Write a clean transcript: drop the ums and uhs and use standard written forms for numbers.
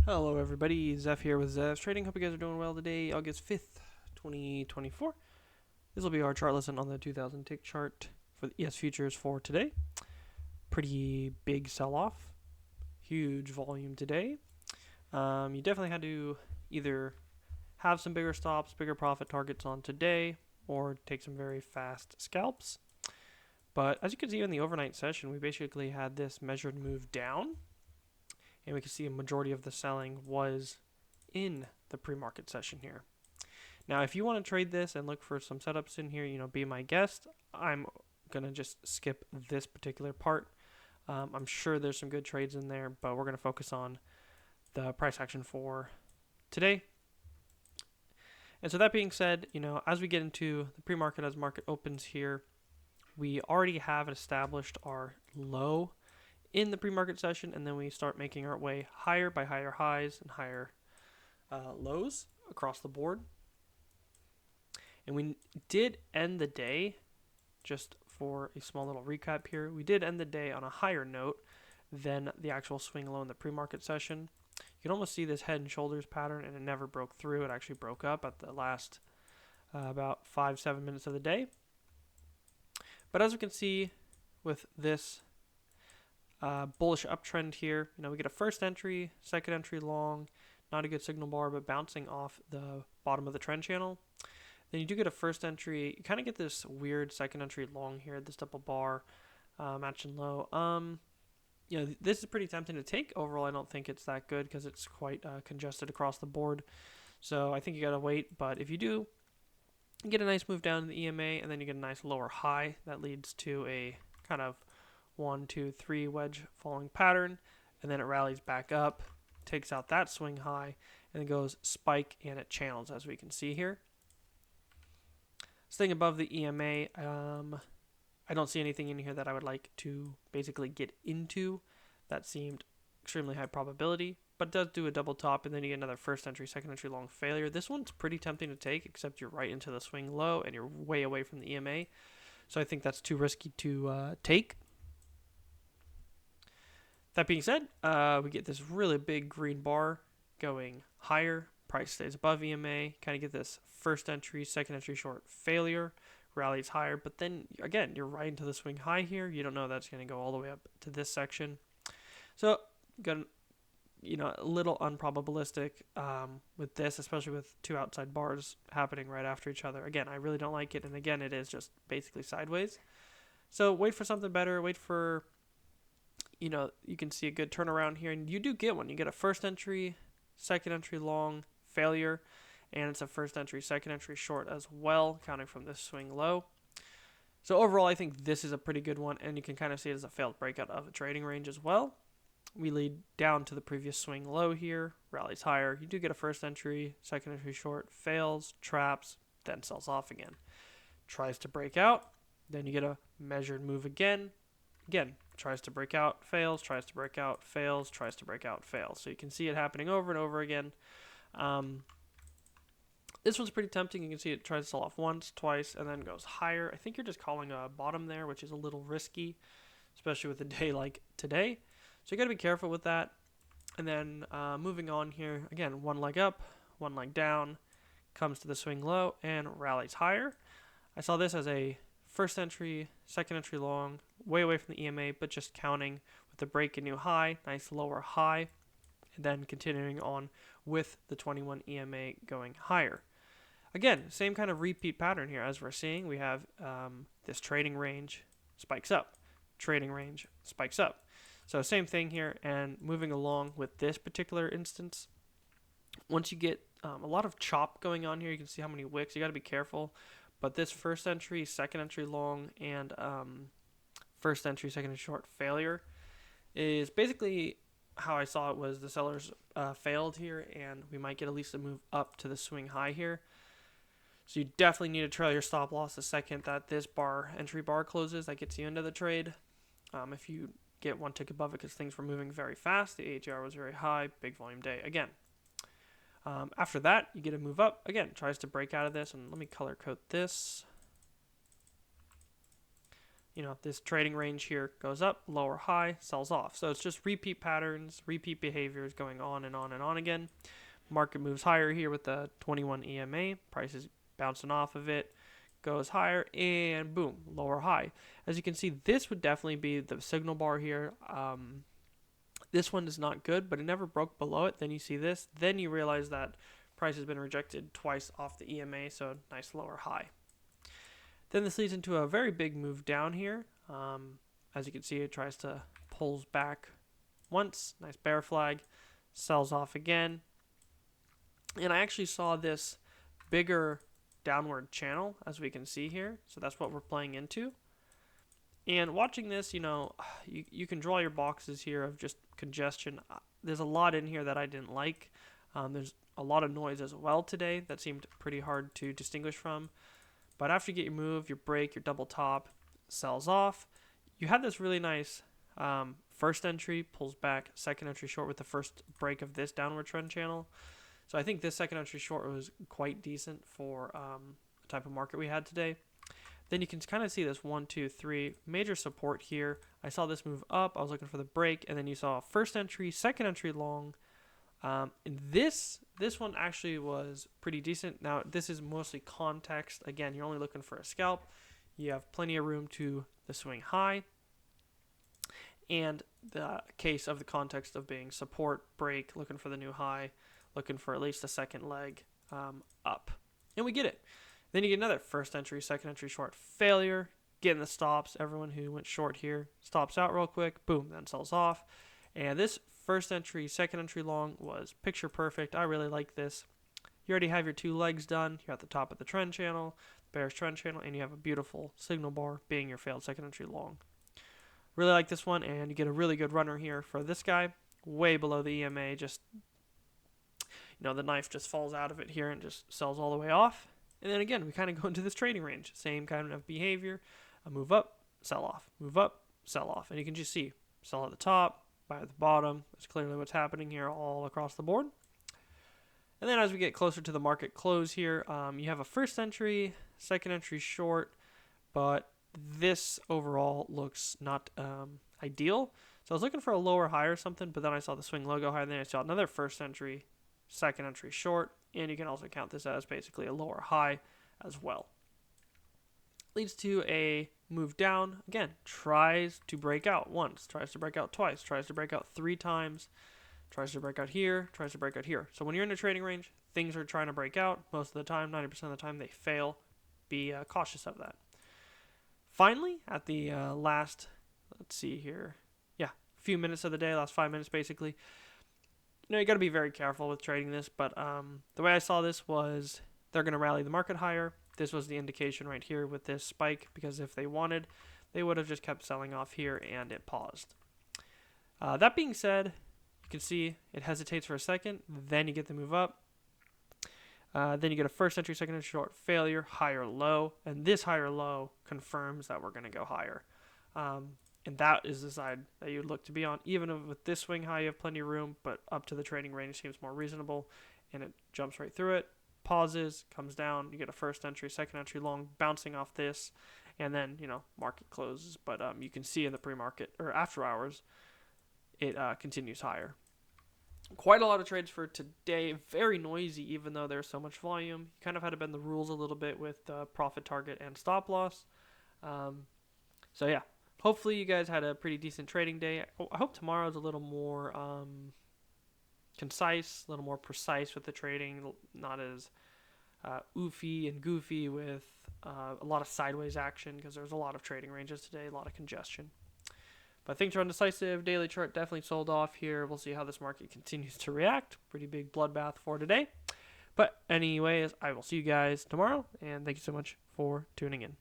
Hello everybody, Zeff here with ZeffsTrading. Hope you guys are doing well today, August 5th, 2024. This will be our chart lesson on the 2000 tick chart for the ES futures for today. Pretty big sell-off, huge volume today. You definitely had to either have some bigger stops, bigger profit targets on today, or take some very fast scalps. But as you can see in the overnight session, we basically had this measured move down. And we can see a majority of the selling was in the pre-market session here. Now, if you want to trade this and look for some setups in here, be my guest. I'm going to just skip this particular part. I'm sure there's some good trades in there, but we're going to focus on the price action for today. And so that being said, as we get into the pre-market, as market opens here, we already have established our low in the pre-market session, and then we start making our way higher by higher highs and higher lows across the board. And we did end the day, just for a small little recap here, we did end the day on a higher note than the actual swing low in the pre-market session. You can almost see this head and shoulders pattern, and it never broke through. It actually broke up at the last about 5-7 minutes of the day. But as we can see with this bullish uptrend here, we get a first entry, second entry long, not a good signal bar, but bouncing off the bottom of the trend channel. Then you do get a first entry. You kind of get this weird second entry long here, this double bar, matching low. This is pretty tempting to take. Overall, I don't think it's that good because it's quite congested across the board. So I think you got to wait. But if you do, you get a nice move down in the EMA, and then you get a nice lower high that leads to a kind of 1, 2, 3 wedge falling pattern, and then it rallies back up, takes out that swing high, and then goes spike, and it channels, as we can see here. Staying above the EMA, I don't see anything in here that I would like to basically get into. That seemed extremely high probability, but it does do a double top, and then you get another first entry, second entry long failure. This one's pretty tempting to take, except you're right into the swing low, and you're way away from the EMA. So I think that's too risky to take. That being said, we get this really big green bar going higher. Price stays above EMA. Kind of get this first entry, second entry short failure. Rallies higher, but then again, you're right into the swing high here. You don't know that's going to go all the way up to this section. So, got a little unprobabilistic with this, especially with two outside bars happening right after each other. Again, I really don't like it, and again, it is just basically sideways. So wait for something better. Wait for you can see a good turnaround here, and you do get one. You get a first entry, second entry long failure, and it's a first entry, second entry short as well, counting from this swing low. So overall, I think this is a pretty good one, and you can kind of see it as a failed breakout of a trading range as well. We lead down to the previous swing low here, rallies higher. You do get a first entry, second entry short, fails, traps, then sells off again. Tries to break out, then you get a measured move again. Again, tries to break out, fails, tries to break out, fails, tries to break out, fails. So you can see it happening over and over again. This one's pretty tempting. You can see it tries to sell off once, twice, and then goes higher. I think you're just calling a bottom there, which is a little risky, especially with a day like today. So you got to be careful with that. And then moving on here, again, one leg up, one leg down, comes to the swing low, and rallies higher. I saw this as a first entry, second entry long, way away from the EMA, but just counting with the break a new high, nice lower high, and then continuing on with the 21 EMA going higher. Again, same kind of repeat pattern here as we're seeing. We have this trading range spikes up, trading range spikes up. So same thing here, and moving along with this particular instance, once you get a lot of chop going on here, you can see how many wicks. You got to be careful. But this first entry, second entry long, and first entry, second entry short failure is basically how I saw it was the sellers failed here, and we might get at least a move up to the swing high here. So you definitely need to trail your stop loss the second that this entry bar closes. That gets you into the trade. If you get one tick above it because things were moving very fast, the ATR was very high, big volume day again. After that, you get a move up. Again, tries to break out of this, and let me color code this. this trading range here goes up, lower high, sells off. So it's just repeat patterns, repeat behaviors going on and on and on again. Market moves higher here with the 21 EMA. Price is bouncing off of it, goes higher, and boom, lower high. As you can see, this would definitely be the signal bar here. This one is not good, but it never broke below it. Then you see this. Then you realize that price has been rejected twice off the EMA, so nice lower high. Then this leads into a very big move down here. As you can see, it tries to pulls back once. Nice bear flag. Sells off again. And I actually saw this bigger downward channel, as we can see here. So that's what we're playing into. And watching this, you can draw your boxes here of just congestion. There's a lot in here that I didn't like. There's a lot of noise as well today that seemed pretty hard to distinguish from. But after you get your move, your break, your double top, sells off. You had this really nice first entry, pulls back, second entry short with the first break of this downward trend channel. So I think this second entry short was quite decent for the type of market we had today. Then you can kind of see this 1, 2, 3 major support here. I saw this move up. I was looking for the break, and then you saw first entry, second entry long. And this one actually was pretty decent. Now, this is mostly context. Again, you're only looking for a scalp. You have plenty of room to the swing high. And the case of the context of being support, break, looking for the new high, looking for at least a second leg up. And we get it. Then you get another first entry, second entry short failure. Getting the stops. Everyone who went short here stops out real quick. Boom, then sells off. And this first entry, second entry long was picture perfect. I really like this. You already have your two legs done. You're at the top of the trend channel, bearish trend channel, and you have a beautiful signal bar being your failed second entry long. Really like this one, and you get a really good runner here for this guy. Way below the EMA. Just, the knife just falls out of it here and just sells all the way off. And then again, we kind of go into this trading range. Same kind of behavior. A move up, sell off. Move up, sell off. And you can just see, sell at the top, buy at the bottom. That's clearly what's happening here all across the board. And then as we get closer to the market close here, you have a first entry, second entry short, but this overall looks not ideal. So I was looking for a lower high or something, but then I saw the swing logo high, and then I saw another first entry, second entry short, and you can also count this as basically a lower high as well. Leads to a move down. Again, tries to break out once, tries to break out twice, tries to break out 3 times, tries to break out here, tries to break out here. So when you're in a trading range, things are trying to break out. Most of the time, 90% of the time, they fail. Be cautious of that. Finally, at the last, let's see here, few minutes of the day, last 5 minutes basically, you got to be very careful with trading this, but the way I saw this was they're going to rally the market higher. This was the indication right here with this spike, because if they wanted, they would have just kept selling off here and it paused. That being said, you can see it hesitates for a second, then you get the move up. Then you get a first entry, second entry short, failure, higher low, and this higher low confirms that we're going to go higher. And that is the side that you would look to be on. Even with this swing high, you have plenty of room, but up to the trading range seems more reasonable, and it jumps right through it, pauses, comes down, you get a first entry, second entry long, bouncing off this, and then, market closes. But you can see in the pre-market, or after hours, it continues higher. Quite a lot of trades for today. Very noisy, even though there's so much volume. You kind of had to bend the rules a little bit with profit target and stop loss. So yeah, hopefully you guys had a pretty decent trading day. I hope tomorrow's a little more concise, a little more precise with the trading, not as oofy and goofy with a lot of sideways action, because there's a lot of trading ranges today, a lot of congestion. But things are undecisive. Daily chart definitely sold off here. We'll see how this market continues to react. Pretty big bloodbath for today. But anyways, I will see you guys tomorrow, and thank you so much for tuning in.